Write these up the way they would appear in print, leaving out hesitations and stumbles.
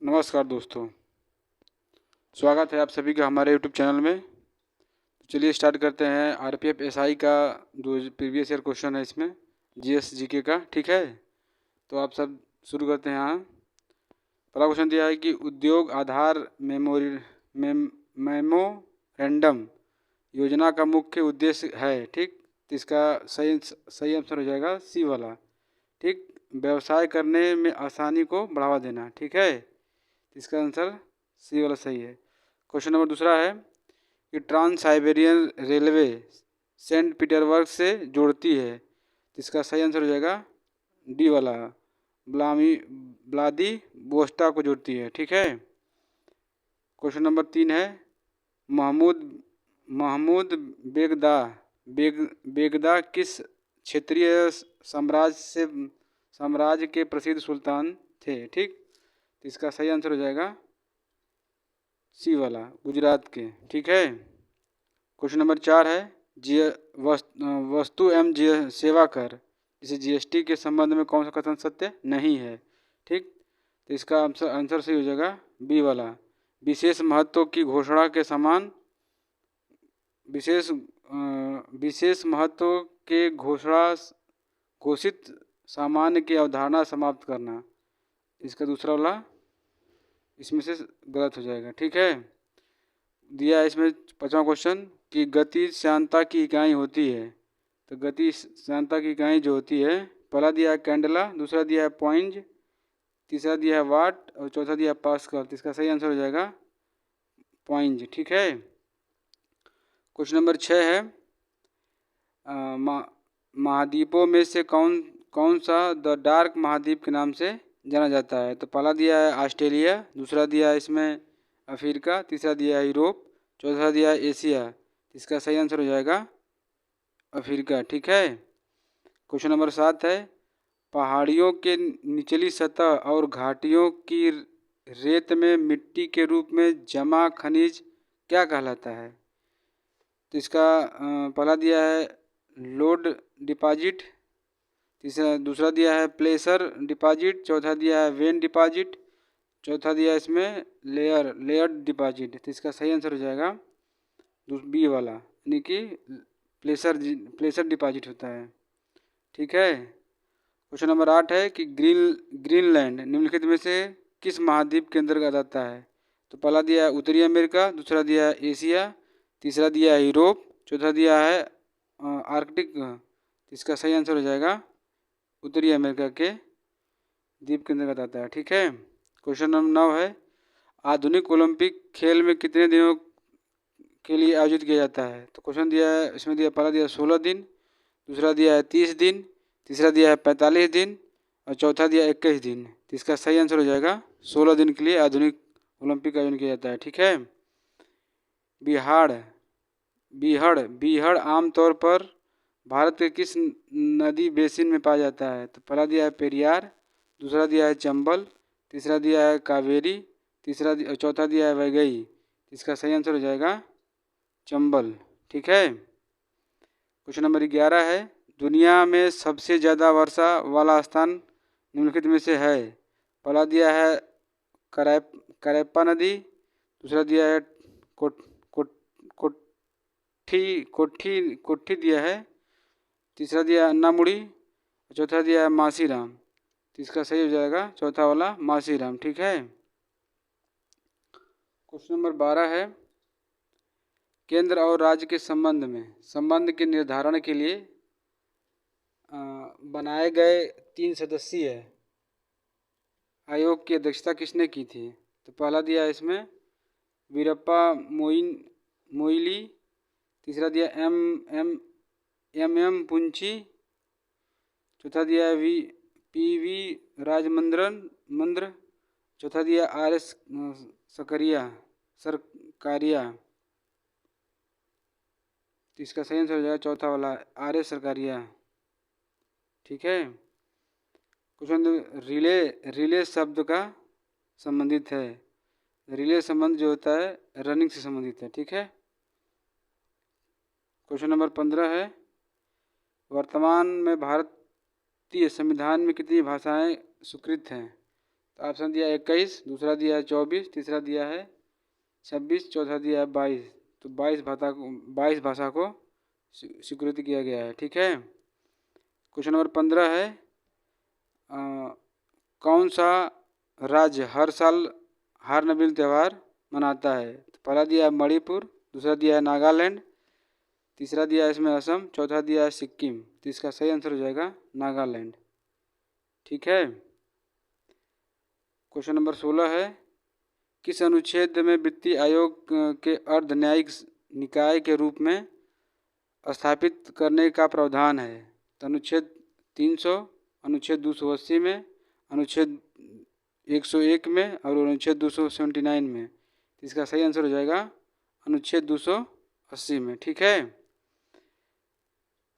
नमस्कार दोस्तों, स्वागत है आप सभी का हमारे यूट्यूब चैनल में। तो चलिए स्टार्ट करते हैं। आरपीएफ एसआई का जो प्रीवियस ईयर क्वेश्चन है इसमें जीएस जीके का, ठीक है। तो आप सब शुरू करते हैं। यहाँ पहला क्वेश्चन दिया है कि उद्योग आधार मेमोरेंडम योजना का मुख्य उद्देश्य है, ठीक। तो इसका सही आंसर हो जाएगा सी वाला, ठीक। व्यवसाय करने में आसानी को बढ़ावा देना, ठीक है। इसका आंसर सी वाला सही है। क्वेश्चन नंबर दूसरा है कि trans Siberian railway Saint Petersburg से जोड़ती है। इसका सही आंसर हो जाएगा डी वाला, व्लादिवोस्टॉक को जोड़ती है, ठीक है। क्वेश्चन नंबर 3 है महमूद बेगदा किस क्षेत्रीय साम्राज्य के प्रसिद्ध सुल्तान थे, ठीक। इसका सही आंसर हो जाएगा सी वाला, गुजरात के, ठीक है। क्वेश्चन नंबर 4 है वस्तु एवं सेवा कर इसे जीएसटी के संबंध में कौन सा कथन सत्य नहीं है, ठीक। तो इसका आंसर सही हो जाएगा बी वाला, विशेष महत्व की घोषणा के समान विशेष महत्व के घोषित सामान्य की अवधारणा समाप्त करना। इसका दूसरा वाला इसमें से गलत हो जाएगा, ठीक है। दिया है इसमें 5वां क्वेश्चन कि गति श्यानता की इकाई होती है। तो गति श्यानता की इकाई जो होती है, पहला दिया है कैंडला, दूसरा दिया है पॉइंज, तीसरा दिया है वाट और चौथा दिया है पास्कल। तो इसका सही आंसर हो जाएगा पॉइंज, ठीक है। क्वेश्चन नंबर 6 है महाद्वीपों में से कौन सा द डार्क महाद्वीप के नाम से जाना जाता है। तो पहला दिया है ऑस्ट्रेलिया, दूसरा दिया है इसमें अफ्रीका, तीसरा दिया है यूरोप, चौथा दिया है एशिया। इसका सही आंसर हो जाएगा अफ्रीका, ठीक है। क्वेश्चन नंबर 7 है पहाड़ियों के निचली सतह और घाटियों की रेत में मिट्टी के रूप में जमा खनिज क्या कहलाता है। तो इसका पहला दिया है लोड डिपॉजिट, दूसरा दिया है प्लेसर डिपॉजिट, चौथा दिया है वेन डिपॉजिट, चौथा दिया है इसमें लेयर डिपॉजिट। तो इसका सही आंसर हो जाएगा बी वाला, यानी कि प्लेसर डिपॉजिट होता है, ठीक है। क्वेश्चन नंबर 8 है कि ग्रीनलैंड निम्नलिखित में से किस महाद्वीप के अंतर्गत आता है। तो पहला दिया है उत्तरी अमेरिका, दूसरा दिया है एशिया, तीसरा दिया है यूरोप, चौथा दिया है आर्कटिक। इसका सही आंसर हो जाएगा उत्तरी अमेरिका के द्वीप के अंतर्गत आता है, ठीक है। क्वेश्चन नंबर 9 है आधुनिक ओलंपिक खेल में कितने दिनों के लिए आयोजित किया जाता है। तो क्वेश्चन दिया है इसमें दिया पहला दिया 16 दिन, दूसरा दिया है 30 दिन, तीसरा दिया है 45 दिन और चौथा दिया 21 दिन। तो इसका सही आंसर हो जाएगा 16 दिन के लिए आधुनिक ओलंपिक का आयोजन किया जाता है, ठीक है। बीहड़ आमतौर पर भारत के किस नदी बेसिन में पाया जाता है। तो पहला दिया है पेरियार, दूसरा दिया है चंबल, तीसरा दिया है कावेरी, चौथा दिया है वैगई। इसका सही आंसर हो जाएगा चंबल, ठीक है। क्वेश्चन नंबर 11 है दुनिया में सबसे ज़्यादा वर्षा वाला स्थान निम्नलिखित में से है। पहला दिया है करैप्पा नदी, दूसरा दिया है कोट्ठी दिया है, तीसरा दिया है अन्नामुड़ी, चौथा दिया है मासीराम। तो इसका सही हो जाएगा चौथा वाला मासीराम, ठीक है। क्वेश्चन नंबर 12 है केंद्र और राज्य के संबंध के निर्धारण के लिए बनाए गए 3 सदस्यीय आयोग की अध्यक्षता किसने की थी। तो पहला दिया है इसमें वीरप्पा मोइली, तीसरा दिया एम पुंची, चौथा दिया है पीवी राजमंद्र, चौथा दिया RS सरकारिया। तो इसका सही आंसर हो जाएगा चौथा वाला RS सरकारिया, ठीक है। क्वेश्चन रिले शब्द का संबंधित है। रिले संबंध जो होता है रनिंग से संबंधित है, ठीक है। क्वेश्चन नंबर 15 है वर्तमान में भारतीय संविधान में कितनी भाषाएं स्वीकृत हैं। तो ऑप्शन दिया है 21, दूसरा दिया है 24, तीसरा दिया है 26, चौथा दिया है 22। तो 22 भाषा को स्वीकृत किया गया है। ठीक है। क्वेश्चन नंबर 15 है, अ, कौन सा राज्य हर साल हॉर्नबिल त्यौहार मनाता है? तो पहला दिया है मणिपुर, दूसरा दिया है नागालैंड, तीसरा दिया है इसमें असम, चौथा दिया है सिक्किम। तो इसका सही आंसर हो जाएगा नागालैंड। ठीक है। क्वेश्चन नंबर 16 है, किस अनुच्छेद में वित्तीय आयोग के अर्ध न्यायिक निकाय के रूप में स्थापित करने का प्रावधान है? तो अनुच्छेद 300, अनुच्छेद 280 में, अनुच्छेद 101 में और अनुच्छेद 279 में। तो इसका सही आंसर हो जाएगा अनुच्छेद 280 में। ठीक है।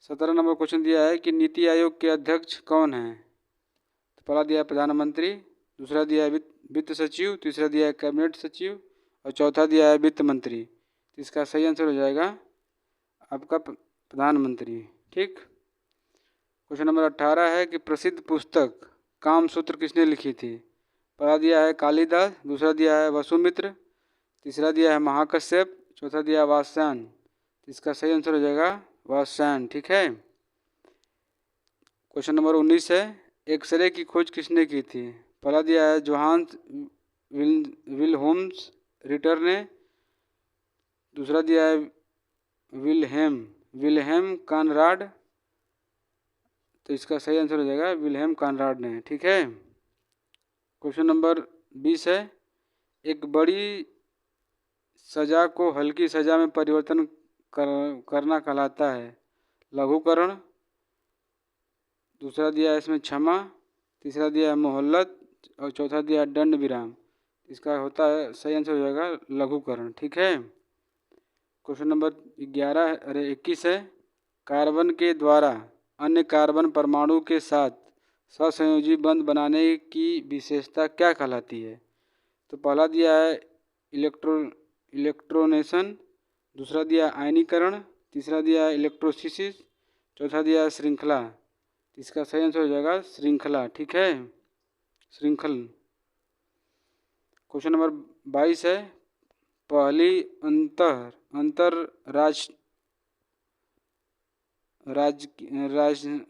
17 नंबर क्वेश्चन दिया है कि नीति आयोग के अध्यक्ष कौन हैं? तो पहला दिया है प्रधानमंत्री, दूसरा दिया है वित्त सचिव, तीसरा दिया है कैबिनेट सचिव और चौथा दिया है वित्त मंत्री। तो इसका सही आंसर हो जाएगा आपका प्रधानमंत्री। ठीक। क्वेश्चन नंबर 18 है कि प्रसिद्ध पुस्तक कामसूत्र किसने लिखी थी? पहला दिया है कालिदास, दूसरा दिया है वसुमित्र, तीसरा दिया है महाकश्यप, चौथा दिया है वात्स्यायन। इसका सही आंसर हो जाएगा वात्स्यायन। ठीक है। क्वेश्चन नंबर 19 है, एक्सरे की खोज किसने की थी? पहला दिया है जोहान्स विल्होम्स रिटर ने, दूसरा दिया है विल्हेम कॉनराड। तो इसका सही आंसर हो जाएगा विल्हेम कॉनराड ने। ठीक है। क्वेश्चन नंबर 20 है, एक बड़ी सजा को हल्की सजा में परिवर्तन करना कहलाता है? लघुकरण, दूसरा दिया है इसमें क्षमा, तीसरा दिया है मोहल्लत और चौथा दिया है दंड विराम। इसका होता है सही आंसर हो जाएगा लघुकरण। ठीक है। क्वेश्चन नंबर 21 है, कार्बन के द्वारा अन्य कार्बन परमाणु के साथ सहसंयोजी बंध बनाने की विशेषता क्या कहलाती है? तो पहला दिया है इलेक्ट्रोनेशन, दूसरा दिया आयनीकरण, तीसरा दिया है इलेक्ट्रोसिस, चौथा दिया है श्रृंखला। इसका सही आंसर हो जाएगा श्रृंखला। ठीक है, श्रृंखल। क्वेश्चन नंबर 22 है, पहली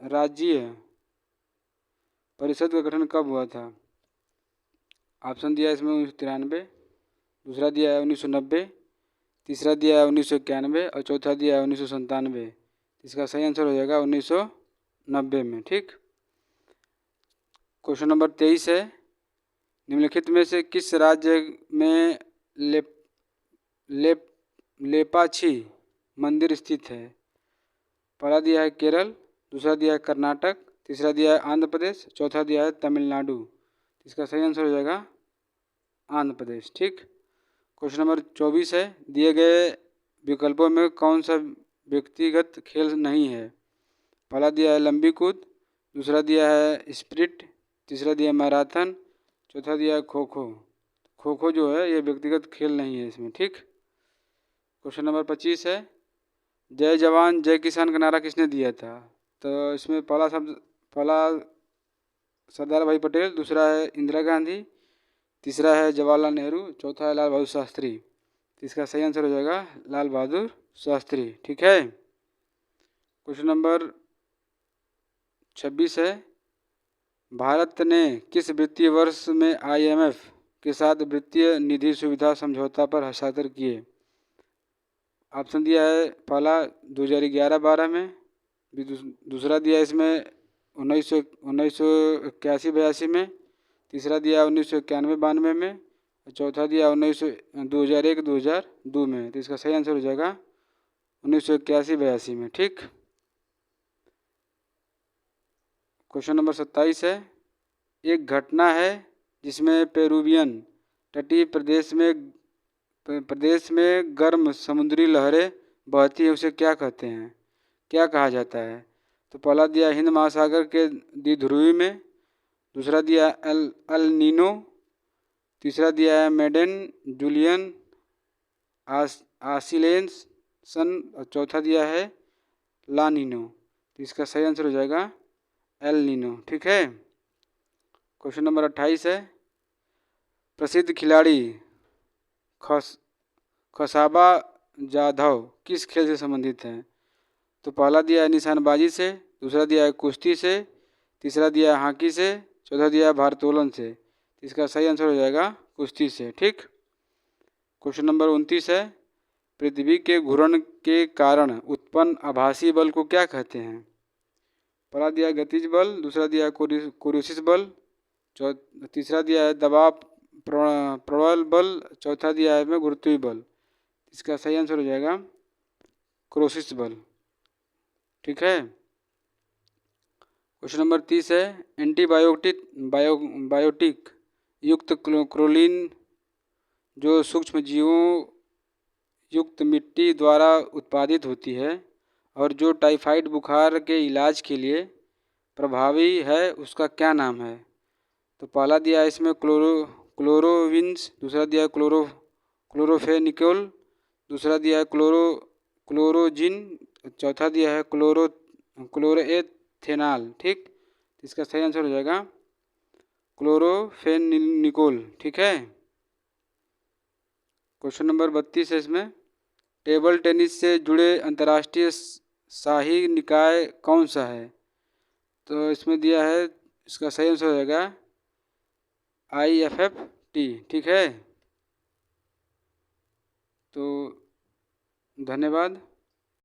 राज्य परिषद का गठन कब हुआ था? ऑप्शन दिया है इसमें 1993, दूसरा दिया है 1990, तीसरा दिया है 1991 और चौथा दिया है 1997। इसका सही आंसर हो जाएगा 1990 में। ठीक। क्वेश्चन नंबर 23 है, निम्नलिखित में से किस राज्य में लेपाक्षी मंदिर स्थित है? पहला दिया है केरल, दूसरा दिया है कर्नाटक, तीसरा दिया है आंध्र प्रदेश, चौथा दिया है तमिलनाडु। इसका सही आंसर हो जाएगा आंध्र प्रदेश। ठीक। क्वेश्चन नंबर 24 है, दिए गए विकल्पों में कौन सा व्यक्तिगत खेल नहीं है? पहला दिया है लंबी कूद, दूसरा दिया है स्प्रिंट, तीसरा दिया है मैराथन, चौथा दिया है खो खो। खो खो जो है ये व्यक्तिगत खेल नहीं है इसमें। ठीक। क्वेश्चन नंबर 25 है, जय जवान जय किसान का नारा किसने दिया था? तो इसमें पहला सरदार भाई पटेल, दूसरा है इंदिरा गांधी, तीसरा है जवाहरलाल नेहरू, चौथा है लाल बहादुर शास्त्री। इसका सही आंसर हो जाएगा लाल बहादुर शास्त्री। ठीक है। क्वेश्चन नंबर 26 है, भारत ने किस वित्तीय वर्ष में IMF के साथ वित्तीय निधि सुविधा समझौता पर हस्ताक्षर किए? ऑप्शन दिया है पहला 2011-12 में, दूसरा दिया इसमें 1981-82 में, तीसरा दिया 1991-92 में, चौथा दिया 2001-2002 में। तो इसका सही आंसर हो जाएगा 1981-82 में। ठीक। क्वेश्चन नंबर 27 है, एक घटना है जिसमें पेरुवियन तटीय प्रदेश में गर्म समुद्री लहरें बहती है, उसे क्या कहते हैं, क्या कहा जाता है? तो पहला दिया हिंद महासागर के द्विध्रुवी में, दूसरा दिया अल नीनो, तीसरा दिया है मेडन जूलियन आसिलेशन और चौथा दिया है ला नीनो। तो इसका सही आंसर हो जाएगा एल नीनो। ठीक है। क्वेश्चन नंबर 28 है, प्रसिद्ध खिलाड़ी खस खसाबा जाधव किस खेल से संबंधित हैं? तो पहला दिया है निशानबाजी से, दूसरा दिया है कुश्ती से, तीसरा दिया है हॉकी से, चौथा दिया है भारोत्तोलन से। इसका सही आंसर हो जाएगा कुश्ती से। ठीक। क्वेश्चन नंबर 29 है, पृथ्वी के घूर्णन के कारण उत्पन्न आभासी बल को क्या कहते हैं? पहला दिया है गतिज बल, दूसरा दिया है कोरियोसिस बल, तीसरा दिया है दबाव प्रबल बल, चौथा दिया है में गुरुत्वीय बल। इसका सही आंसर हो जाएगा क्रोसिस बल। ठीक है। क्वेश्चन नंबर 30 है, बायोटिक युक्त क्लोरीन जो सूक्ष्म जीवों युक्त मिट्टी द्वारा उत्पादित होती है और जो टाइफाइड बुखार के इलाज के लिए प्रभावी है, उसका क्या नाम है? तो पहला दिया है इसमें क्लोरोविंस, दूसरा दिया है क्लोरोफेनिकोल, दूसरा दिया है क्लोरोजिन, चौथा दिया है क्लोरोएथेनॉल। ठीक। इसका सही आंसर हो जाएगा क्लोरोफेनिकोल। ठीक है। क्वेश्चन नंबर 32 है, इसमें टेबल टेनिस से जुड़े अंतर्राष्ट्रीय शाही निकाय कौन सा है? तो इसमें दिया है, इसका सही आंसर हो जाएगा IFFT। ठीक है। तो धन्यवाद।